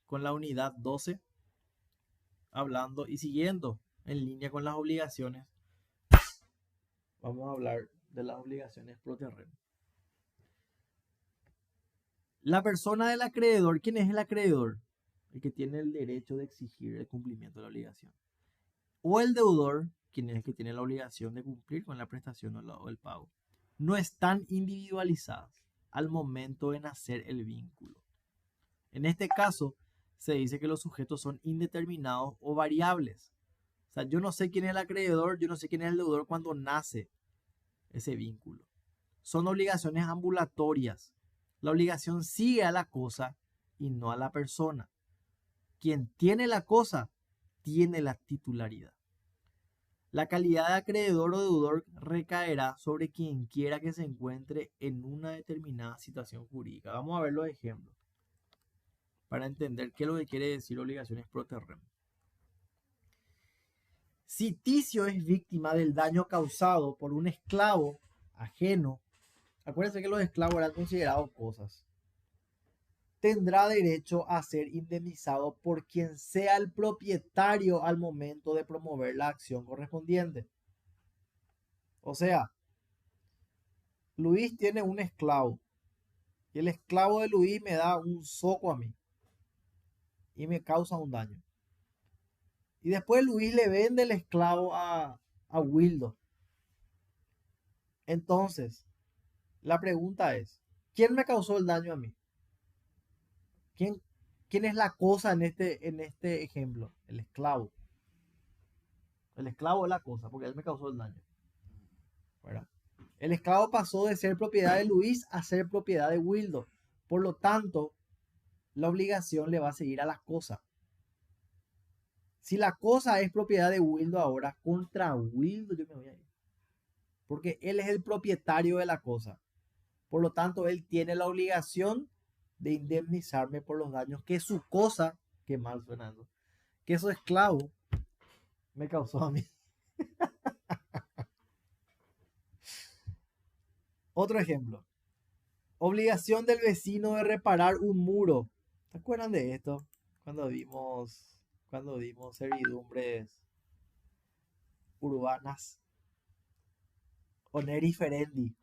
con la unidad 12, hablando y siguiendo en línea con las obligaciones. Vamos a hablar de las obligaciones pro terreno. La persona del acreedor, ¿quién es el acreedor? El que tiene el derecho de exigir el cumplimiento de la obligación. O el deudor, quien es el que tiene la obligación de cumplir con la prestación o el pago. No están individualizadas al momento de nacer el vínculo. En este caso, se dice que los sujetos son indeterminados o variables. O sea, yo no sé quién es el acreedor, yo no sé quién es el deudor cuando nace ese vínculo. Son obligaciones ambulatorias. La obligación sigue a la cosa y no a la persona. Quien tiene la cosa, tiene la titularidad. La calidad de acreedor o deudor recaerá sobre quien quiera que se encuentre en una determinada situación jurídica. Vamos a ver los ejemplos para entender qué es lo que quiere decir obligaciones pro terreno. Si Ticio es víctima del daño causado por un esclavo ajeno, acuérdense que los esclavos eran considerados cosas, tendrá derecho a ser indemnizado por quien sea el propietario al momento de promover la acción correspondiente. O sea, Luis tiene un esclavo y el esclavo de Luis me da un soco a mí y me causa un daño. Y después Luis le vende el esclavo a Wildo. Entonces, la pregunta es, ¿quién me causó el daño a mí? ¿Quién, quién es la cosa en este ejemplo? El esclavo. El esclavo es la cosa, porque él me causó el daño. ¿Verdad? El esclavo pasó de ser propiedad de Luis a ser propiedad de Wildo. Por lo tanto, la obligación le va a seguir a la cosa. Si la cosa es propiedad de Wildo ahora, contra Wildo yo me voy a ir. Porque él es el propietario de la cosa. Por lo tanto, él tiene la obligación de indemnizarme por los daños que su cosa, que mal suenando, que su esclavo me causó a mí. Otro ejemplo. Obligación del vecino de reparar un muro. ¿Se acuerdan de esto? Cuando dimos servidumbres urbanas. Oneri Ferendi.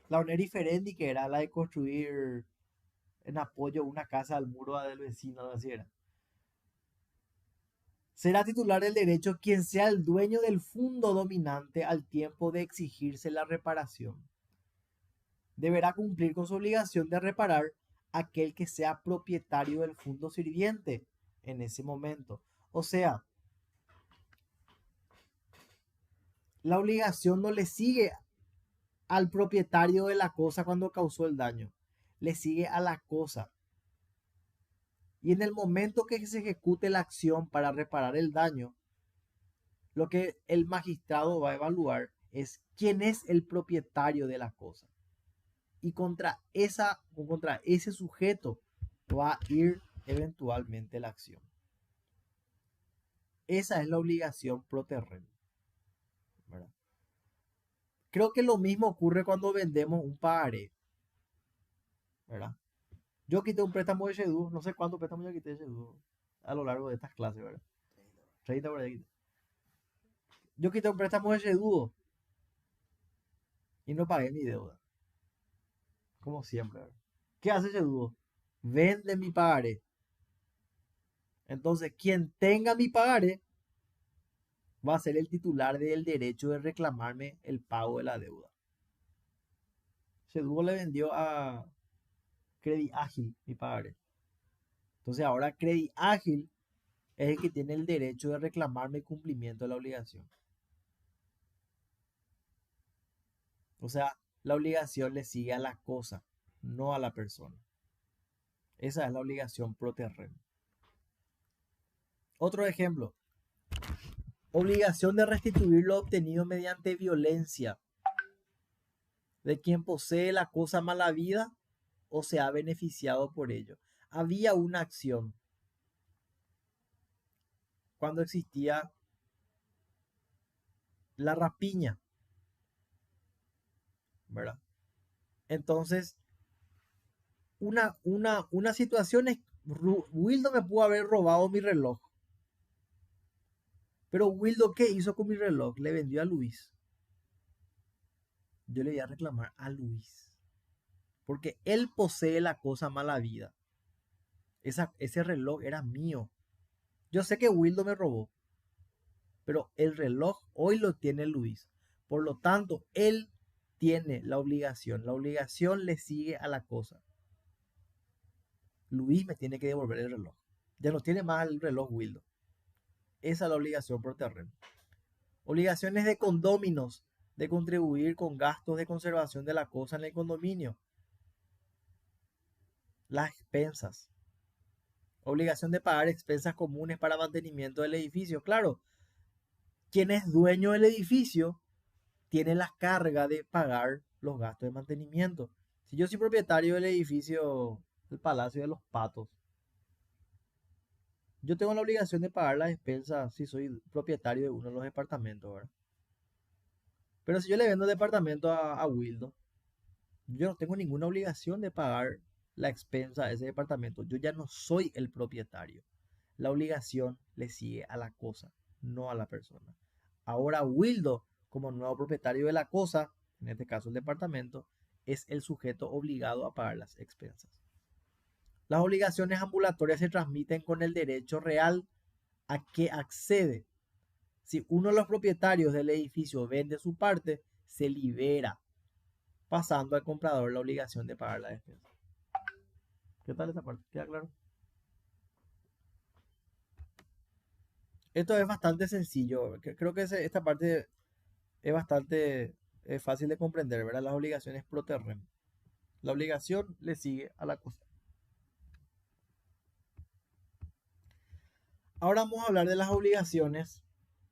La Oneri Ferendi, que era la de construir en apoyo una casa al muro del vecino, así era. Será titular del derecho quien sea el dueño del fundo dominante al tiempo de exigirse la reparación. Deberá cumplir con su obligación de reparar aquel que sea propietario del fondo sirviente en ese momento. O sea, la obligación no le sigue al propietario de la cosa cuando causó el daño, le sigue a la cosa. Y en el momento que se ejecute la acción para reparar el daño, lo que el magistrado va a evaluar es quién es el propietario de la cosa. Y contra ese sujeto va a ir eventualmente la acción. Esa es la obligación pro terreno, ¿verdad? Creo que lo mismo ocurre cuando vendemos un pagaré, ¿verdad? Yo quité un préstamo de Shedu, no sé cuántos préstamos yo quité de Shedu a lo largo de estas clases, ¿verdad? 30 por ahí. Yo quité un préstamo de Shedu y no pagué mi deuda, como siempre, ¿verdad? ¿Qué hace Shedu? Vende mi pagaré. Entonces, quien tenga mi pagaré va a ser el titular del derecho de reclamarme el pago de la deuda. Shedu le vendió a Credit Ágil mi pagaré. Entonces, ahora Credit Ágil es el que tiene el derecho de reclamarme el cumplimiento de la obligación. O sea, la obligación le sigue a la cosa, no a la persona. Esa es la obligación pro terreno. Otro ejemplo. Obligación de restituir lo obtenido mediante violencia de quien posee la cosa mala vida o se ha beneficiado por ello. Había una acción cuando existía la rapiña, ¿verdad? Entonces, una situación es Wildo me pudo haber robado mi reloj. Pero Wildo, ¿qué hizo con mi reloj? Le vendió a Luis. Yo le voy a reclamar a Luis. Porque él posee la cosa mala vida. Ese reloj era mío. Yo sé que Wildo me robó. Pero el reloj hoy lo tiene Luis. Por lo tanto, él tiene la obligación. La obligación le sigue a la cosa. Luis me tiene que devolver el reloj. Ya no tiene más el reloj Wildo. Esa es la obligación por terreno. Obligaciones de condóminos, de contribuir con gastos de conservación de la cosa en el condominio. Las expensas. Obligación de pagar expensas comunes para mantenimiento del edificio. Claro, quien es dueño del edificio tiene la carga de pagar los gastos de mantenimiento. Si yo soy propietario del edificio del Palacio de los Patos, yo tengo la obligación de pagar las expensas si soy propietario de uno de los departamentos, ¿verdad? Pero si yo le vendo el departamento a Wildo, yo no tengo ninguna obligación de pagar la expensa de ese departamento. Yo ya no soy el propietario. La obligación le sigue a la cosa, no a la persona. Ahora Wildo, como nuevo propietario de la cosa, en este caso el departamento, es el sujeto obligado a pagar las expensas. Las obligaciones ambulatorias se transmiten con el derecho real a que accede. Si uno de los propietarios del edificio vende su parte, se libera, pasando al comprador la obligación de pagar la despensa. ¿Qué tal esa parte? ¿Queda claro? Esto es bastante sencillo. Creo que esta parte es bastante fácil de comprender, ¿verdad? Las obligaciones pro terreno. La obligación le sigue a la cosa. Ahora vamos a hablar de las obligaciones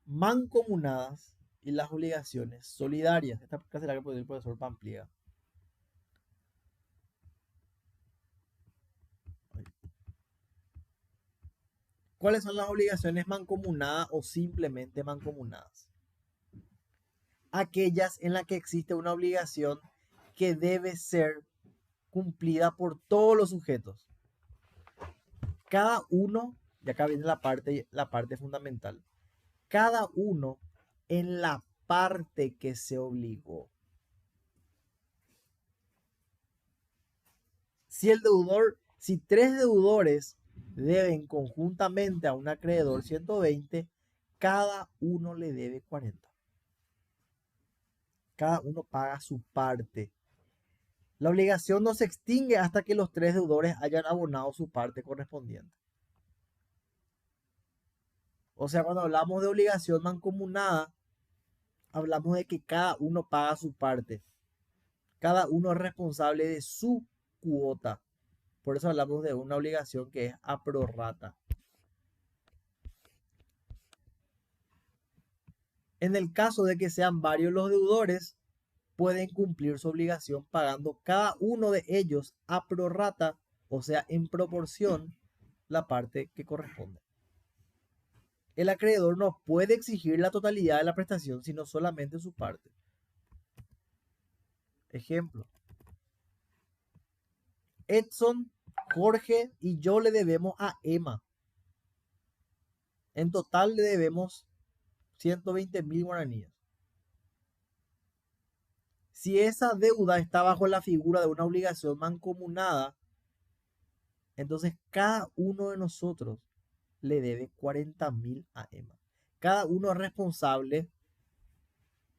mancomunadas y las obligaciones solidarias. Esta casi la que puede el profesor Pampliega. ¿Cuáles son las obligaciones mancomunadas o simplemente mancomunadas? Aquellas en las que existe una obligación que debe ser cumplida por todos los sujetos. Cada uno, y acá viene la parte fundamental, cada uno en la parte que se obligó. Si tres deudores deben conjuntamente a un acreedor 120, cada uno le debe 40. Cada uno paga su parte. La obligación no se extingue hasta que los tres deudores hayan abonado su parte correspondiente. O sea, cuando hablamos de obligación mancomunada, hablamos de que cada uno paga su parte. Cada uno es responsable de su cuota. Por eso hablamos de una obligación que es a prorrata. En el caso de que sean varios los deudores, pueden cumplir su obligación pagando cada uno de ellos a prorrata, o sea, en proporción, la parte que corresponde. El acreedor no puede exigir la totalidad de la prestación, sino solamente su parte. Ejemplo. Edson, Jorge y yo le debemos a Emma. En total le debemos 120.000 guaraníes. Si esa deuda está bajo la figura de una obligación mancomunada, entonces cada uno de nosotros le debe 40.000 a Emma. Cada uno es responsable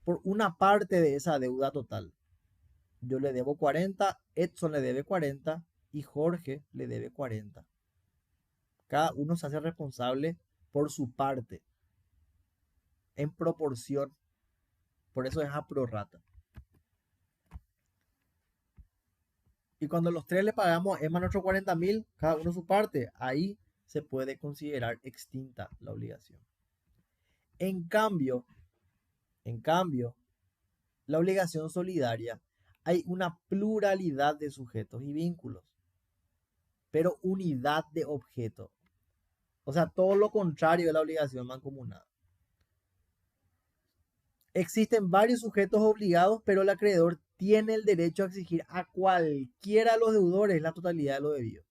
por una parte de esa deuda total. Yo le debo 40, Edson le debe 40 y Jorge le debe 40. Cada uno se hace responsable por su parte, en proporción. Por eso es a prorrata. Y cuando los tres le pagamos a Emma nuestros 40.000, cada uno su parte, ahí se puede considerar extinta la obligación. En cambio, la obligación solidaria, hay una pluralidad de sujetos y vínculos, pero unidad de objeto. O sea, todo lo contrario de la obligación mancomunada. Existen varios sujetos obligados, pero el acreedor tiene el derecho a exigir a cualquiera de los deudores la totalidad de lo debido.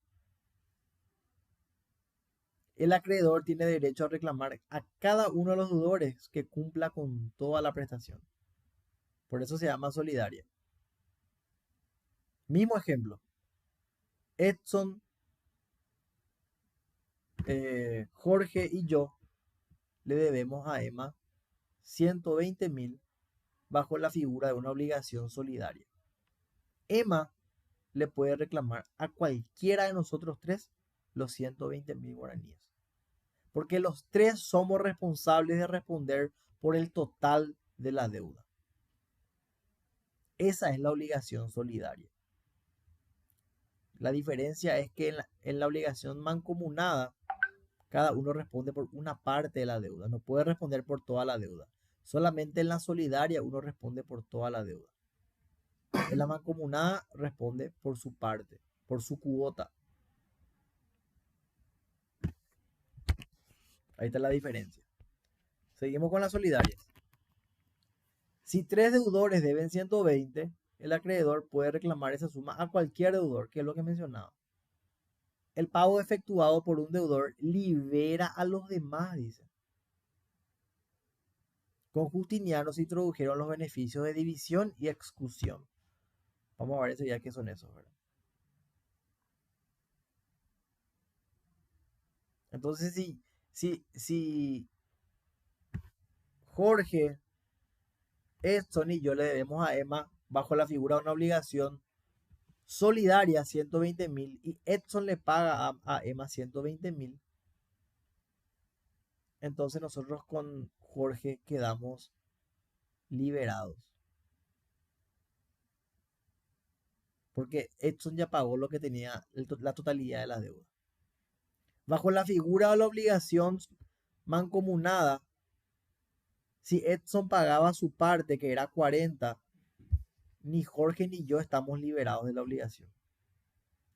el acreedor tiene derecho a reclamar a cada uno de los deudores que cumpla con toda la prestación. Por eso se llama solidaria. Mismo ejemplo. Edson, Jorge y yo le debemos a Emma 120.000 bajo la figura de una obligación solidaria. Emma le puede reclamar a cualquiera de nosotros tres los 120.000 guaraníes. Porque los tres somos responsables de responder por el total de la deuda. Esa es la obligación solidaria. La diferencia es que en la obligación mancomunada, cada uno responde por una parte de la deuda. No puede responder por toda la deuda. Solamente en la solidaria uno responde por toda la deuda. En la mancomunada responde por su parte, por su cuota. Ahí está la diferencia. Seguimos con las solidarias. Si tres deudores deben 120, el acreedor puede reclamar esa suma a cualquier deudor, que es lo que mencionaba. El pago efectuado por un deudor libera a los demás, dice. Con Justiniano se introdujeron los beneficios de división y exclusión. Vamos a ver eso ya qué son esos, ¿verdad? Entonces, si Jorge, Edson y yo le debemos a Emma bajo la figura de una obligación solidaria 120.000 y Edson le paga a Emma 120.000, entonces nosotros con Jorge quedamos liberados. Porque Edson ya pagó lo que tenía, la totalidad de la deuda. Bajo la figura de la obligación mancomunada, si Edson pagaba su parte, que era 40, ni Jorge ni yo estamos liberados de la obligación.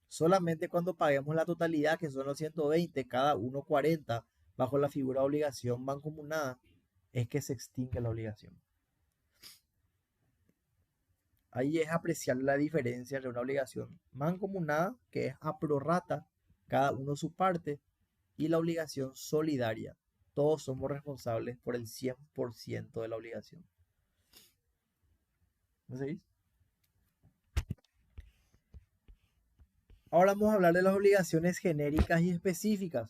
Solamente cuando paguemos la totalidad, que son los 120, cada uno 40, bajo la figura de obligación mancomunada, es que se extingue la obligación. Ahí es apreciar la diferencia entre una obligación mancomunada, que es a prorrata, cada uno su parte, y la obligación solidaria. Todos somos responsables por el 100% de la obligación. ¿No seguís? Ahora vamos a hablar de las obligaciones genéricas y específicas.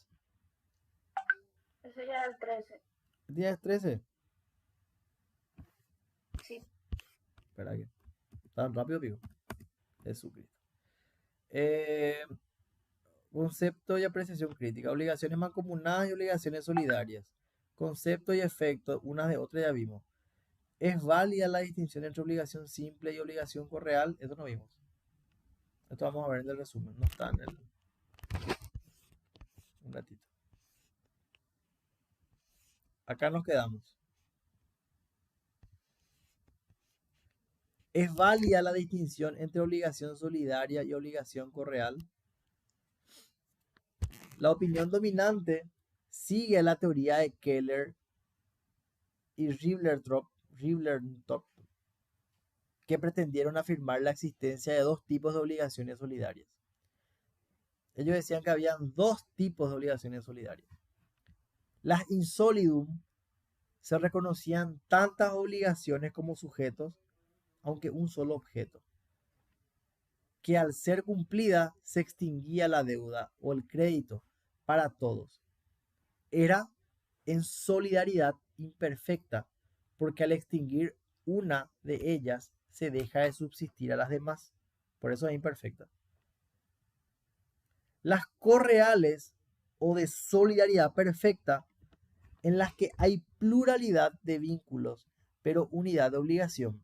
Eso ya es el 13. ¿Día 13? Sí. Espera que. ¿Tan rápido, pico? Jesucristo. Concepto y apreciación crítica. Obligaciones mancomunadas y obligaciones solidarias. Concepto y efecto, unas de otras ya vimos. ¿Es válida la distinción entre obligación simple y obligación correal? Esto no vimos. Esto vamos a ver en el resumen. No está en el... Un ratito. Acá nos quedamos. ¿Es válida la distinción entre obligación solidaria y obligación correal? La opinión dominante sigue la teoría de Keller y Ribbentrop, que pretendieron afirmar la existencia de dos tipos de obligaciones solidarias. Ellos decían que habían dos tipos de obligaciones solidarias. Las insolidum se reconocían tantas obligaciones como sujetos, aunque un solo objeto, que al ser cumplida se extinguía la deuda o el crédito para todos. Era en solidaridad imperfecta, porque al extinguir una de ellas se deja de subsistir a las demás. Por eso es imperfecta. Las correales o de solidaridad perfecta, en las que hay pluralidad de vínculos, pero unidad de obligación,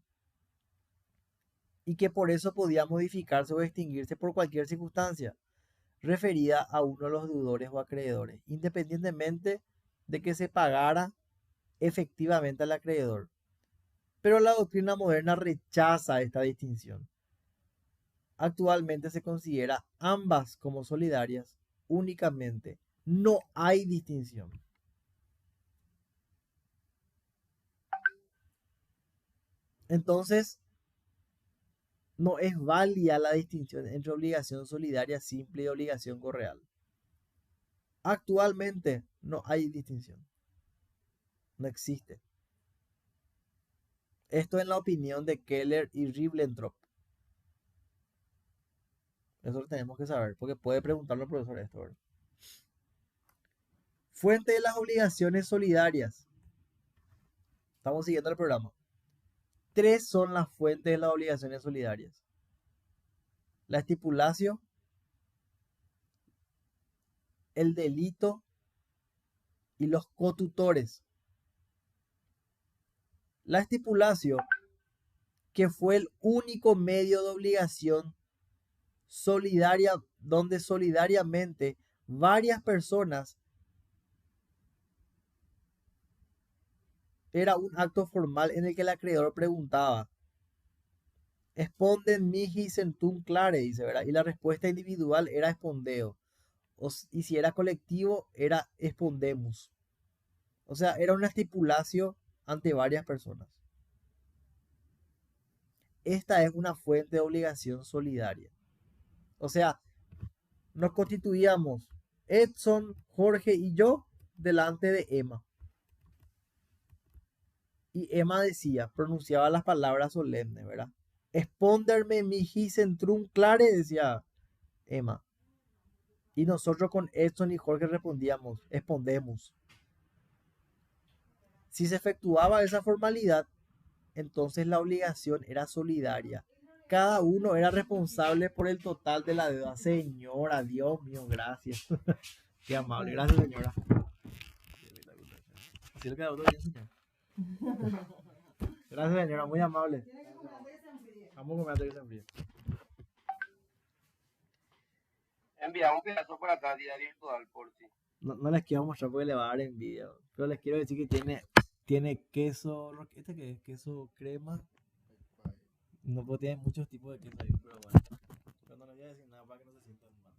y que por eso podía modificarse o extinguirse por cualquier circunstancia referida a uno de los deudores o acreedores, independientemente de que se pagara efectivamente al acreedor. Pero la doctrina moderna rechaza esta distinción. Actualmente se considera ambas como solidarias únicamente. No hay distinción. Entonces, no es válida la distinción entre obligación solidaria simple y obligación correal. Actualmente no hay distinción. No existe. Esto en la opinión de Keller y Ribbentrop. Eso lo tenemos que saber, porque puede preguntarle al profesor esto, ¿verdad? Fuente de las obligaciones solidarias. Estamos siguiendo el programa. 3 son las fuentes de las obligaciones solidarias: la estipulatio, el delito y los cotutores. La estipulatio, que fue el único medio de obligación solidaria donde solidariamente varias personas, era un acto formal en el que el acreedor preguntaba: "Esponden mihi centum clare", dice, ¿verdad? Y la respuesta individual era espondeo. Y si era colectivo, era espondemus. O sea, era una estipulatio ante varias personas. Esta es una fuente de obligación solidaria. O sea, nos constituíamos Edson, Jorge y yo delante de Emma. Y Emma decía, pronunciaba las palabras solemnes, ¿verdad? Esponderme mihi centrum clare, decía Emma. Y nosotros con Edson y Jorge respondíamos, espondemos. Si se efectuaba esa formalidad, entonces la obligación era solidaria. Cada uno era responsable por el total de la deuda. Señora, Dios mío, gracias. Qué amable, gracias, señora. Así lo que hago todo bien, señor. Gracias, señora, muy amable. Vamos a comer antes que se enfríe. Envía un pedazo por acá, día virtual, por si. No les quiero mostrar porque le va a dar envidia, pero les quiero decir que tiene queso, ¿este qué es? Queso crema. No, pues tiene muchos tipos de queso ahí, pero bueno. Pero no les voy a decir nada para que no se sientan mal.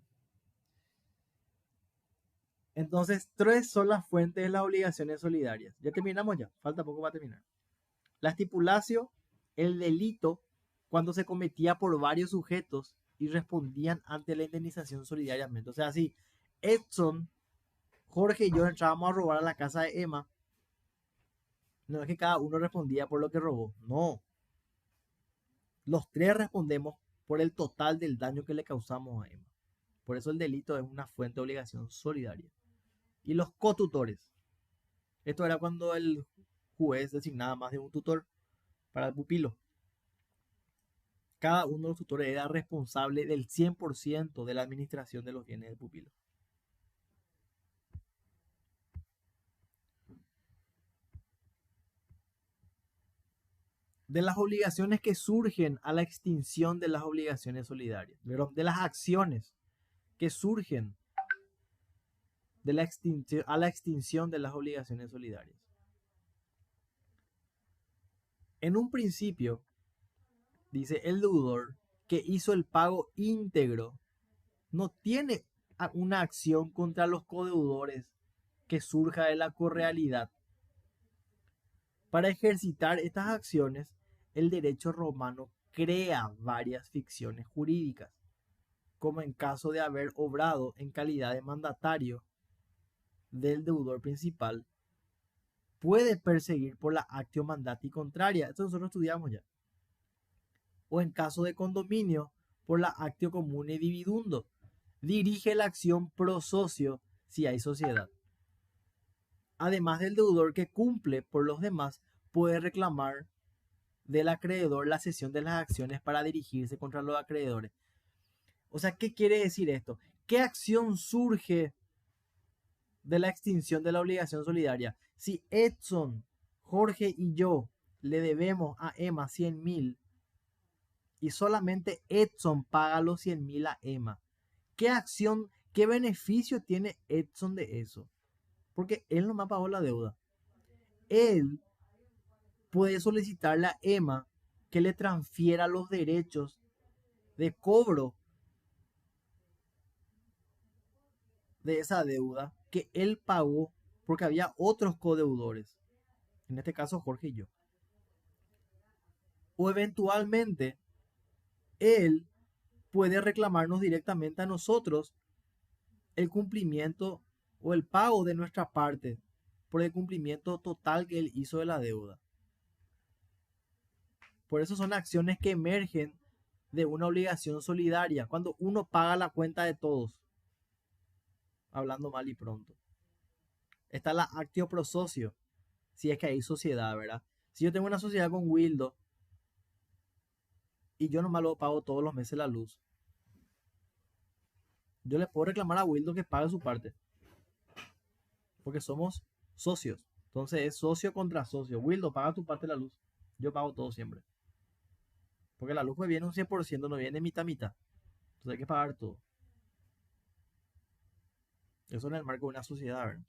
Entonces, 3 son las fuentes de las obligaciones solidarias. Ya terminamos ya, falta poco para terminar. La estipulatio, el delito, cuando se cometía por varios sujetos y respondían ante la indemnización solidariamente. O sea, si Edson, Jorge y yo entrábamos a robar a la casa de Emma, no es que cada uno respondía por lo que robó, no. Los 3 respondemos por el total del daño que le causamos a Emma. Por eso el delito es una fuente de obligación solidaria. Y los cotutores. Esto era cuando el juez designaba más de un tutor para el pupilo. Cada uno de los tutores era responsable del 100% de la administración de los bienes del pupilo. De las obligaciones que surgen a la extinción de las obligaciones solidarias, de las acciones que surgen a la extinción de las obligaciones solidarias. En un principio, dice el deudor que hizo el pago íntegro, no tiene una acción contra los codeudores que surja de la correalidad. Para ejercitar estas acciones, el derecho romano crea varias ficciones jurídicas, como en caso de haber obrado en calidad de mandatario del deudor principal, puede perseguir por la actio mandati contraria. Esto nosotros estudiamos ya. O en caso de condominio, por la actio comune dividundo. Dirige la acción pro socio si hay sociedad. Además del deudor que cumple por los demás, puede reclamar del acreedor la cesión de las acciones para dirigirse contra los acreedores. O sea, ¿qué quiere decir esto? ¿Qué acción surge de la extinción de la obligación solidaria? Si Edson, Jorge y yo le debemos a Emma 100.000 y solamente Edson paga los 100.000 a Emma, ¿qué acción, qué beneficio tiene Edson de eso? Porque él no me pagó la deuda. Él puede solicitarle a Emma que le transfiera los derechos de cobro de esa deuda que él pagó porque había otros codeudores, en este caso Jorge y yo. O eventualmente él puede reclamarnos directamente a nosotros el cumplimiento o el pago de nuestra parte por el cumplimiento total que él hizo de la deuda. Por eso son acciones que emergen de una obligación solidaria, cuando uno paga la cuenta de todos, hablando mal y pronto. Está la actio pro socio, si es que hay sociedad, ¿verdad? Si yo tengo una sociedad con Wildo y yo nomás lo pago todos los meses la luz, yo le puedo reclamar a Wildo que pague su parte, porque somos socios. Entonces es socio contra socio. Wildo, paga tu parte de la luz, yo pago todo siempre. Porque la luz me viene un 100%, no viene mitad. Entonces hay que pagar todo. Eso en el marco de una sociedad, ¿verdad?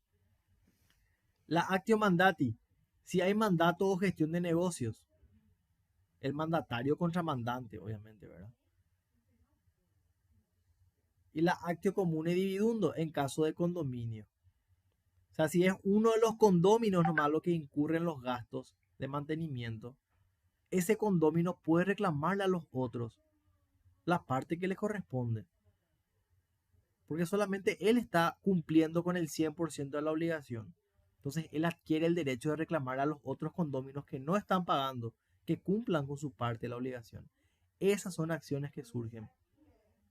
La actio mandati. Si hay mandato o gestión de negocios, el mandatario contra mandante, obviamente, ¿verdad? Y la actio comune dividundo en caso de condominio. O sea, si es uno de los condóminos nomás lo que incurren los gastos de mantenimiento, ese condomino puede reclamarle a los otros la parte que le corresponde. Porque solamente él está cumpliendo con el 100% de la obligación. Entonces él adquiere el derecho de reclamar a los otros condóminos que no están pagando, que cumplan con su parte de la obligación. Esas son acciones que surgen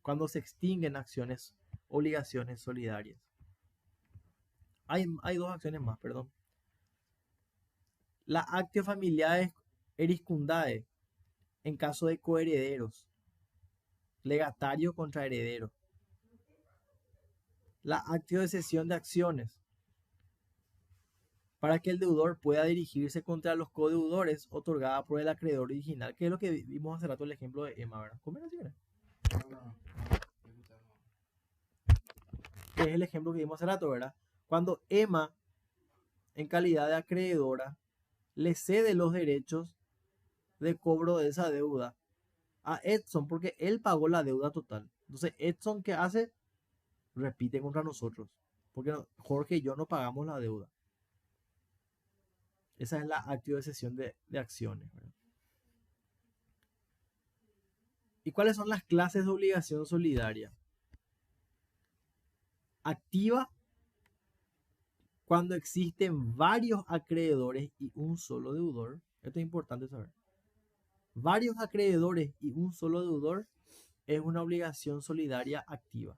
cuando se extinguen acciones, obligaciones solidarias. Hay dos acciones más, perdón. La actio familiares eriscundae en caso de coherederos. Legatario contra heredero. La actio de cesión de acciones para que el deudor pueda dirigirse contra los codeudores otorgada por el acreedor original, que es lo que vimos hace rato el ejemplo de Emma, ¿verdad? ¿Cómo era, señora? Que es el ejemplo que vimos hace rato, ¿verdad? Cuando Emma, en calidad de acreedora, le cede los derechos de cobro de esa deuda a Edson, porque él pagó la deuda total. Entonces, Edson, ¿qué hace? Repite contra nosotros, porque Jorge y yo no pagamos la deuda. Esa es la actio de cesión de acciones, ¿verdad? ¿Y cuáles son las clases de obligación solidaria? Activa cuando existen varios acreedores y un solo deudor. Esto es importante saber. Varios acreedores y un solo deudor es una obligación solidaria activa.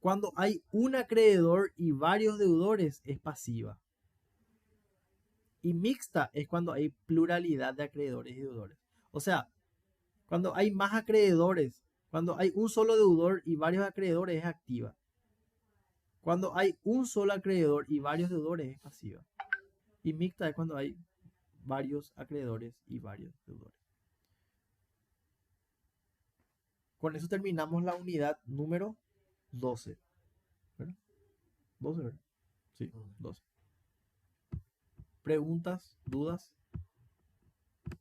Cuando hay un acreedor y varios deudores es pasiva. Y mixta es cuando hay pluralidad de acreedores y deudores. O sea, cuando hay más acreedores, cuando hay un solo deudor y varios acreedores es activa. Cuando hay un solo acreedor y varios deudores es pasiva. Y mixta es cuando hay varios acreedores y varios deudores. Con eso terminamos la unidad número 12. ¿Verdad? 12, ¿verdad? Sí, 12. ¿Preguntas? ¿Dudas?